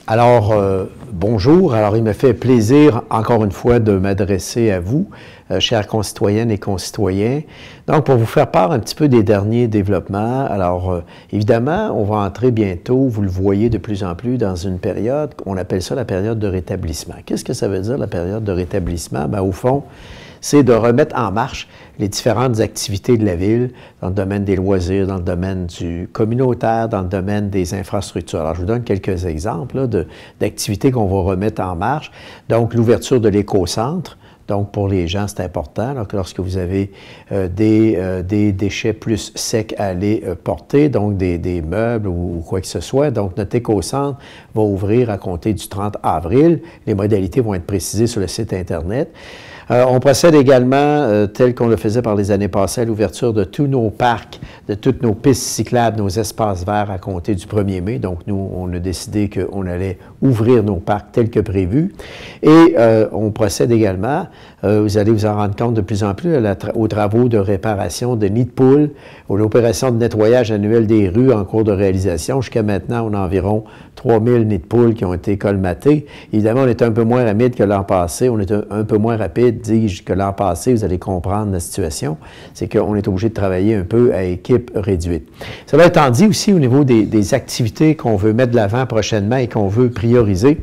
Alors, bonjour. Alors, il me fait plaisir, encore une fois, de m'adresser à vous, chères concitoyennes et concitoyens. Donc, pour vous faire part un petit peu des derniers développements. Alors, évidemment, on va entrer bientôt, vous le voyez de plus en plus, dans une période, on appelle ça la période de rétablissement. Qu'est-ce que ça veut dire, la période de rétablissement? Bien, au fond, c'est de remettre en marche les différentes activités de la ville dans le domaine des loisirs, dans le domaine du communautaire, dans le domaine des infrastructures. Alors, je vous donne quelques exemples d'activités qu'on va remettre en marche. Donc, l'ouverture de l'éco-centre. Donc, pour les gens, c'est important là, que lorsque vous avez des déchets plus secs à aller porter, donc des meubles ou quoi que ce soit. Donc, notre éco-centre va ouvrir à compter du 30 avril. Les modalités vont être précisées sur le site Internet. On procède également, tel qu'on le faisait par les années passées, à l'ouverture de tous nos parcs, de toutes nos pistes cyclables, nos espaces verts à compter du 1er mai. Donc, nous, on a décidé qu'on allait ouvrir nos parcs tels que prévu. Et on procède également, vous allez vous en rendre compte de plus en plus, aux travaux de réparation de nids de poules, aux opérations de nettoyage annuel des rues en cours de réalisation. Jusqu'à maintenant, on a environ 3000 nids de poules qui ont été colmatés. Évidemment, on est un peu moins rapide que l'an passé. On est un peu moins rapide, dis-je, que l'an passé. Vous allez comprendre la situation. C'est qu'on est obligé de travailler un peu à équipe réduite. Cela étant dit aussi, au niveau des activités qu'on veut mettre de l'avant prochainement et qu'on veut prioriser,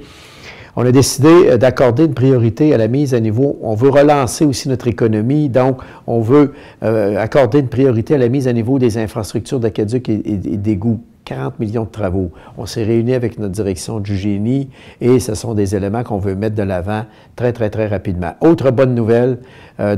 on a décidé d'accorder une priorité à la mise à niveau. On veut relancer aussi notre économie, donc on veut accorder une priorité à la mise à niveau des infrastructures d'aqueduc et d'égouts. 40 millions de travaux. On s'est réunis avec notre direction du génie et ce sont des éléments qu'on veut mettre de l'avant très, très, très rapidement. Autre bonne nouvelle,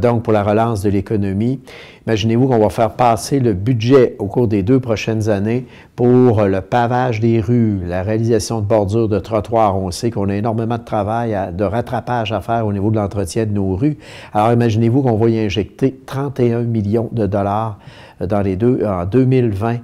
donc pour la relance de l'économie, imaginez-vous qu'on va faire passer le budget au cours des 2 prochaines années pour le pavage des rues, la réalisation de bordures de trottoirs. On sait qu'on a énormément de travail, de rattrapage à faire au niveau de l'entretien de nos rues. Alors imaginez-vous qu'on va y injecter 31 millions de dollars dans les deux en 2020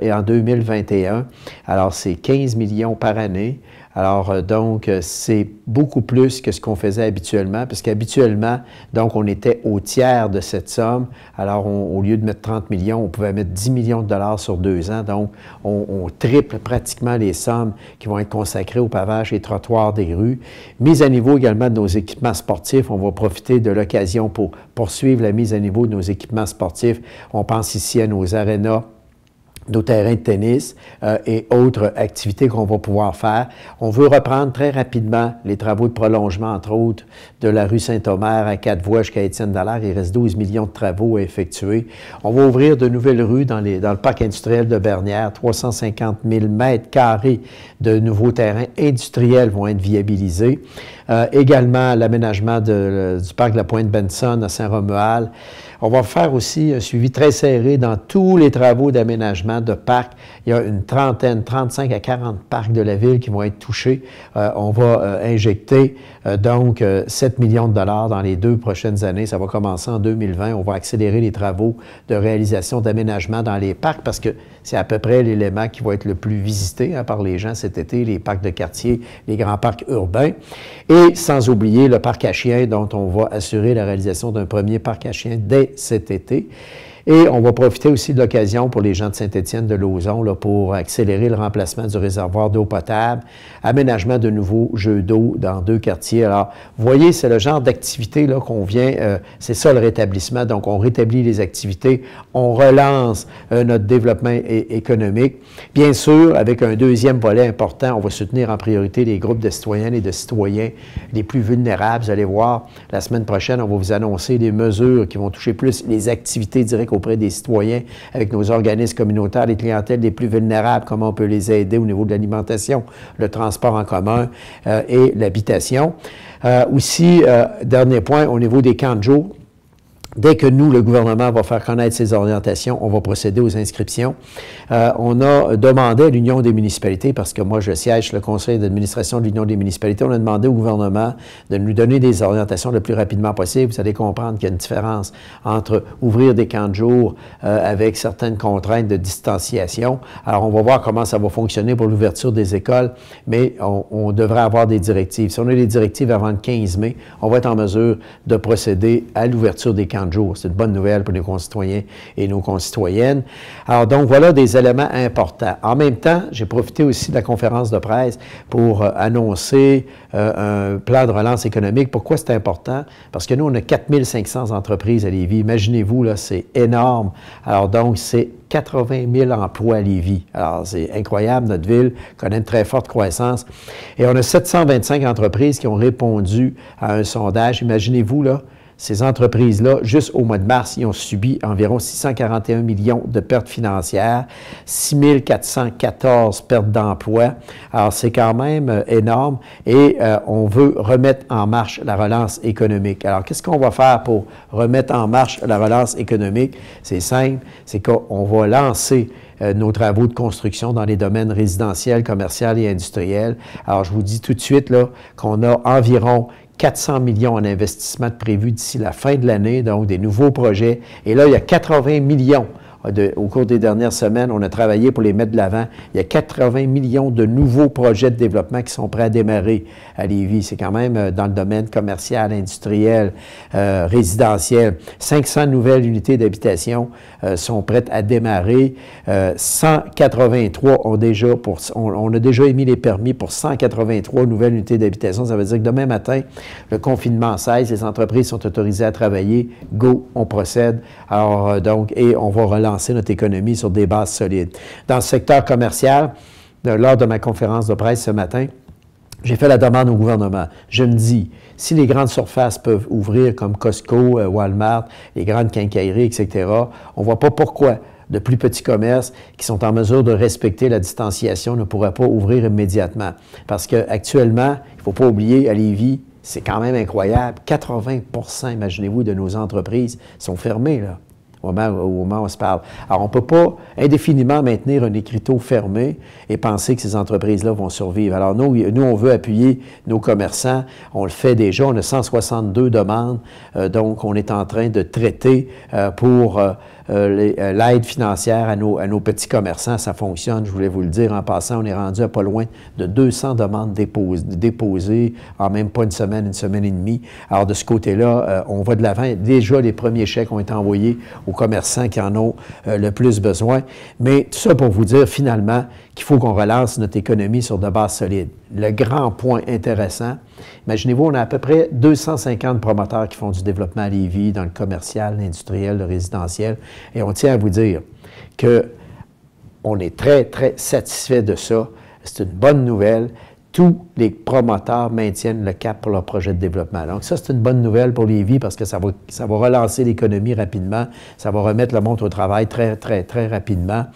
et en 2021. Alors, c'est 15 millions par année. Alors, donc, c'est beaucoup plus que ce qu'on faisait habituellement, parce qu'habituellement, donc, on était au tiers de cette somme. Alors, au lieu de mettre 30 millions, on pouvait mettre 10 millions de dollars sur 2 ans. Donc, on triple pratiquement les sommes qui vont être consacrées au pavage et trottoirs des rues. Mise à niveau également de nos équipements sportifs. On va profiter de l'occasion pour poursuivre la mise à niveau de nos équipements sportifs. On pense ici à nos arénas, nos terrains de tennis et autres activités qu'on va pouvoir faire. On veut reprendre très rapidement les travaux de prolongement, entre autres, de la rue Saint-Omer à 4 voies jusqu'à Étienne-Dallaire. Il reste 12 millions de travaux à effectuer. On va ouvrir de nouvelles rues dans le parc industriel de Bernières. 350 000 mètres carrés de nouveaux terrains industriels vont être viabilisés. Également, l'aménagement du parc de la Pointe-Benson à Saint-Romuald. On va faire aussi un suivi très serré dans tous les travaux d'aménagement de parcs. Il y a une trentaine, 35 à 40 parcs de la ville qui vont être touchés. On va injecter donc 7 millions de dollars dans les 2 prochaines années. Ça va commencer en 2020. On va accélérer les travaux de réalisation d'aménagement dans les parcs parce que c'est à peu près l'élément qui va être le plus visité par les gens cet été, les parcs de quartier, les grands parcs urbains. Et sans oublier le parc à chiens dont on va assurer la réalisation d'un premier parc à chiens dès cet été. Et on va profiter aussi de l'occasion pour les gens de Saint-Étienne, de Lauson, là, pour accélérer le remplacement du réservoir d'eau potable, aménagement de nouveaux jeux d'eau dans 2 quartiers. Alors, vous voyez, c'est le genre d'activité qu'on vient, c'est ça le rétablissement. Donc, on rétablit les activités, on relance notre développement économique. Bien sûr, avec un deuxième volet important, on va soutenir en priorité les groupes de citoyennes et de citoyens les plus vulnérables. Vous allez voir, la semaine prochaine, on va vous annoncer des mesures qui vont toucher plus les activités directes auprès des citoyens avec nos organismes communautaires, les clientèles les plus vulnérables, comment on peut les aider au niveau de l'alimentation, le transport en commun et l'habitation. Aussi, dernier point, au niveau des camps de jour, dès que nous, le gouvernement, va faire connaître ses orientations, on va procéder aux inscriptions. On a demandé à l'Union des municipalités, parce que moi, je siège sur le conseil d'administration de l'Union des municipalités, on a demandé au gouvernement de nous donner des orientations le plus rapidement possible. Vous allez comprendre qu'il y a une différence entre ouvrir des camps de jour avec certaines contraintes de distanciation. Alors, on va voir comment ça va fonctionner pour l'ouverture des écoles, mais on devrait avoir des directives. Si on a les directives avant le 15 mai, on va être en mesure de procéder à l'ouverture des camps camps de jour. C'est une bonne nouvelle pour nos concitoyens et nos concitoyennes. Alors donc, voilà des éléments importants. En même temps, j'ai profité aussi de la conférence de presse pour annoncer un plan de relance économique. Pourquoi c'est important? Parce que nous, on a 4500 entreprises à Lévis. Imaginez-vous, là, c'est énorme. Alors donc, c'est 80 000 emplois à Lévis. Alors, c'est incroyable. Notre ville connaît une très forte croissance. Et on a 725 entreprises qui ont répondu à un sondage. Imaginez-vous, là, ces entreprises-là, juste au mois de mars, ils ont subi environ 641 millions de pertes financières, 6 414 pertes d'emplois. Alors, c'est quand même énorme et on veut remettre en marche la relance économique. Alors, qu'est-ce qu'on va faire pour remettre en marche la relance économique? C'est simple, c'est qu'on va lancer nos travaux de construction dans les domaines résidentiels, commerciaux et industriels. Alors, je vous dis tout de suite là qu'on a environ 400 millions en investissement prévus d'ici la fin de l'année, donc des nouveaux projets. Et là, il y a 80 millions. Au cours des dernières semaines, on a travaillé pour les mettre de l'avant. Il y a 80 millions de nouveaux projets de développement qui sont prêts à démarrer à Lévis. C'est quand même dans le domaine commercial, industriel, résidentiel. 500 nouvelles unités d'habitation sont prêtes à démarrer. 183 ont déjà on a déjà émis les permis pour 183 nouvelles unités d'habitation. Ça veut dire que demain matin, le confinement cesse, les entreprises sont autorisées à travailler. Go, on procède. Alors donc, et on va relancer notre économie sur des bases solides. Dans le secteur commercial, lors de ma conférence de presse ce matin, j'ai fait la demande au gouvernement. Je me dis, si les grandes surfaces peuvent ouvrir comme Costco, Walmart, les grandes quincailleries, etc., on ne voit pas pourquoi de plus petits commerces qui sont en mesure de respecter la distanciation ne pourraient pas ouvrir immédiatement. Parce qu'actuellement, il ne faut pas oublier, à Lévis, c'est quand même incroyable, 80 %, imaginez-vous, de nos entreprises sont fermées, là. Au moment où on se parle. Alors, on ne peut pas indéfiniment maintenir un écriteau fermé et penser que ces entreprises-là vont survivre. Alors, nous, on veut appuyer nos commerçants. On le fait déjà. On a 162 demandes. Donc, on est en train de traiter pour l'aide financière à nos petits commerçants. Ça fonctionne, je voulais vous le dire. En passant, on est rendu à pas loin de 200 demandes déposées en même pas une semaine et demie. Alors, de ce côté-là, on va de l'avant. Déjà, les premiers chèques ont été envoyés aux commerçants qui en ont le plus besoin. Mais tout ça pour vous dire finalement qu'il faut qu'on relance notre économie sur de bases solides. Le grand point intéressant, imaginez-vous, on a à peu près 250 promoteurs qui font du développement à Lévis, dans le commercial, l'industriel, le résidentiel, et on tient à vous dire qu'on est très, très satisfait de ça. C'est une bonne nouvelle. Tous les promoteurs maintiennent le cap pour leur projet de développement. Donc ça, c'est une bonne nouvelle pour Lévis parce que ça va relancer l'économie rapidement, ça va remettre le monde au travail très, très, très rapidement.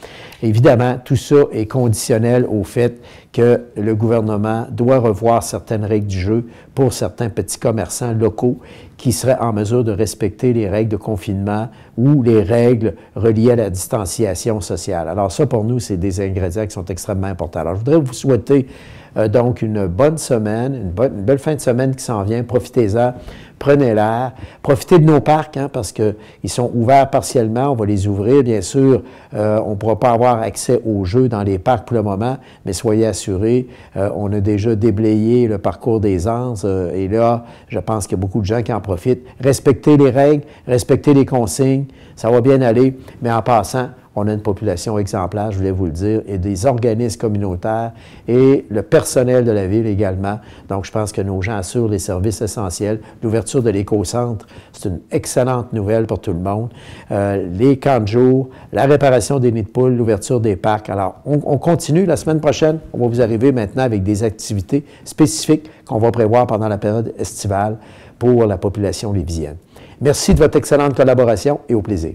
Évidemment, tout ça est conditionnel au fait que le gouvernement doit revoir certaines règles du jeu pour certains petits commerçants locaux qui seraient en mesure de respecter les règles de confinement ou les règles reliées à la distanciation sociale. Alors ça, pour nous, c'est des ingrédients qui sont extrêmement importants. Alors, je voudrais vous souhaiter donc une bonne semaine, une belle fin de semaine qui s'en vient. Profitez-en, prenez l'air, profitez de nos parcs parce qu'ils sont ouverts partiellement, on va les ouvrir, bien sûr. On ne pourra pas avoir accès aux jeux dans les parcs pour le moment, mais soyez assurés, on a déjà déblayé le parcours des Anses et là, je pense qu'il y a beaucoup de gens qui en profitent. Respectez les règles, respectez les consignes, ça va bien aller, mais en passant, on a une population exemplaire, je voulais vous le dire, et des organismes communautaires et le personnel de la ville également. Donc, je pense que nos gens assurent les services essentiels. L'ouverture de l'éco-centre, c'est une excellente nouvelle pour tout le monde. Les camps de jour, la réparation des nids de poules, l'ouverture des parcs. Alors, on continue. La semaine prochaine, on va vous arriver maintenant avec des activités spécifiques qu'on va prévoir pendant la période estivale pour la population lévisienne. Merci de votre excellente collaboration et au plaisir.